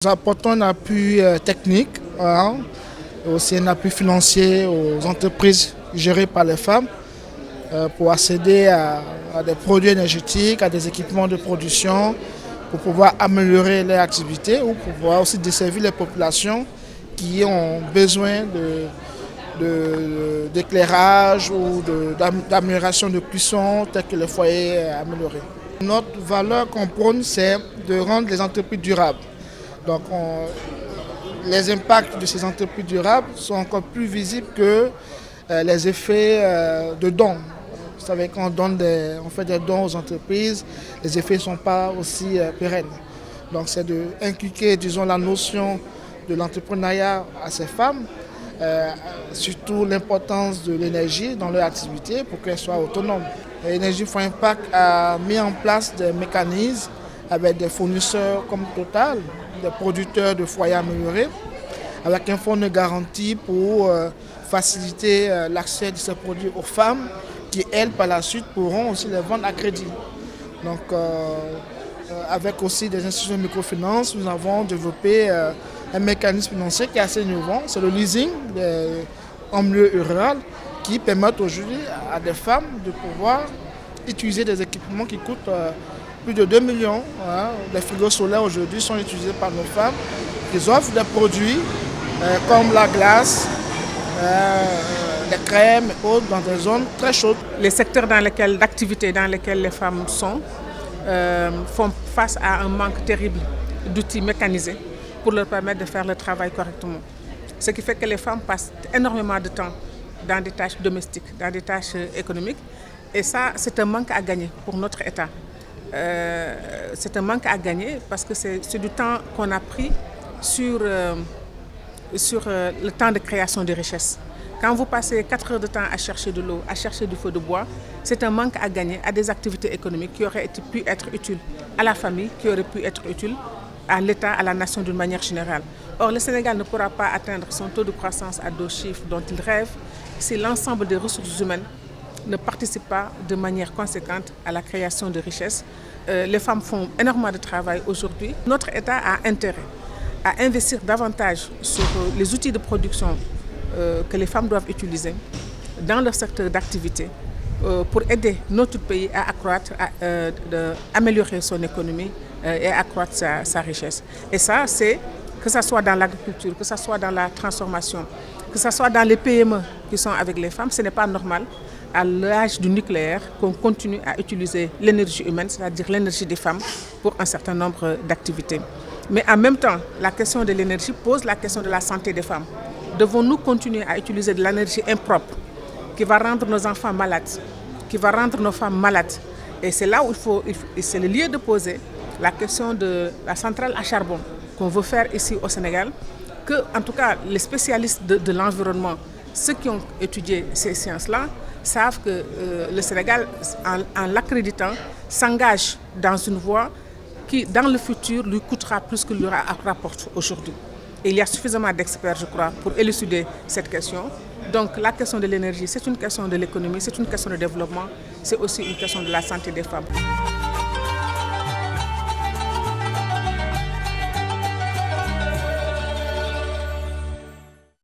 Nous apportons un appui technique, hein, et aussi un appui financier aux entreprises gérées par les femmes pour accéder à des produits énergétiques, à des équipements de production, pour pouvoir améliorer leur activité ou pour pouvoir aussi desservir les populations qui ont besoin d'éclairage ou d'amélioration de cuisson, tel que les foyers améliorés. Notre valeur qu'on prône, c'est de rendre les entreprises durables. Donc, les impacts de ces entreprises durables sont encore plus visibles que les effets de dons. Vous savez, quand on fait des dons aux entreprises, les effets ne sont pas aussi pérennes. Donc, c'est d'inculquer, disons, la notion de l'entrepreneuriat à ces femmes, surtout l'importance de l'énergie dans leur activité pour qu'elles soient autonomes. L'énergie for Impact a mis en place des mécanismes avec des fournisseurs comme Total, des producteurs de foyers améliorés, avec un fonds de garantie pour faciliter l'accès de ces produits aux femmes qui, elles, par la suite, pourront aussi les vendre à crédit. Donc, avec aussi des institutions de microfinance, nous avons développé un mécanisme financier qui est assez innovant, c'est le leasing en milieu rural qui permet aujourd'hui à des femmes de pouvoir utiliser des équipements qui coûtent plus de 2 millions. Les frigos solaires aujourd'hui sont utilisés par nos femmes. Ils offrent des produits comme la glace, les crèmes et autres dans des zones très chaudes. Les secteurs d'activité dans lesquels les femmes sont font face à un manque terrible d'outils mécanisés pour leur permettre de faire le travail correctement. Ce qui fait que les femmes passent énormément de temps dans des tâches domestiques, dans des tâches économiques. Et ça, c'est un manque à gagner pour notre État. C'est un manque à gagner parce que c'est du temps qu'on a pris sur le temps de création de richesses. Quand vous passez 4 heures de temps à chercher de l'eau, à chercher du feu de bois, c'est un manque à gagner à des activités économiques qui auraient pu être utiles à la famille, qui auraient pu être utiles à l'État, à la nation d'une manière générale. Or, le Sénégal ne pourra pas atteindre son taux de croissance à 2 chiffres dont il rêve si l'ensemble des ressources humaines ne participent pas de manière conséquente à la création de richesses. Les femmes font énormément de travail aujourd'hui. Notre État a intérêt à investir davantage sur les outils de production que les femmes doivent utiliser dans leur secteur d'activité pour aider notre pays à accroître, à améliorer son économie et à accroître sa richesse. Et ça, c'est que ce soit dans l'agriculture, que ce soit dans la transformation, que ce soit dans les PME qui sont avec les femmes, ce n'est pas normal à l'âge du nucléaire qu'on continue à utiliser l'énergie humaine, c'est-à-dire l'énergie des femmes, pour un certain nombre d'activités. Mais en même temps, la question de l'énergie pose la question de la santé des femmes. Devons-nous continuer à utiliser de l'énergie impropre qui va rendre nos enfants malades, qui va rendre nos femmes malades? Et c'est là où c'est le lieu de poser la question de la centrale à charbon qu'on veut faire ici au Sénégal, que en tout cas les spécialistes de l'environnement, ceux qui ont étudié ces sciences-là, savent que le Sénégal, en l'accréditant, s'engage dans une voie qui, dans le futur, lui coûtera plus qu'il lui rapporte aujourd'hui. Et il y a suffisamment d'experts, je crois, pour élucider cette question. Donc la question de l'énergie, c'est une question de l'économie, c'est une question de développement, c'est aussi une question de la santé des femmes.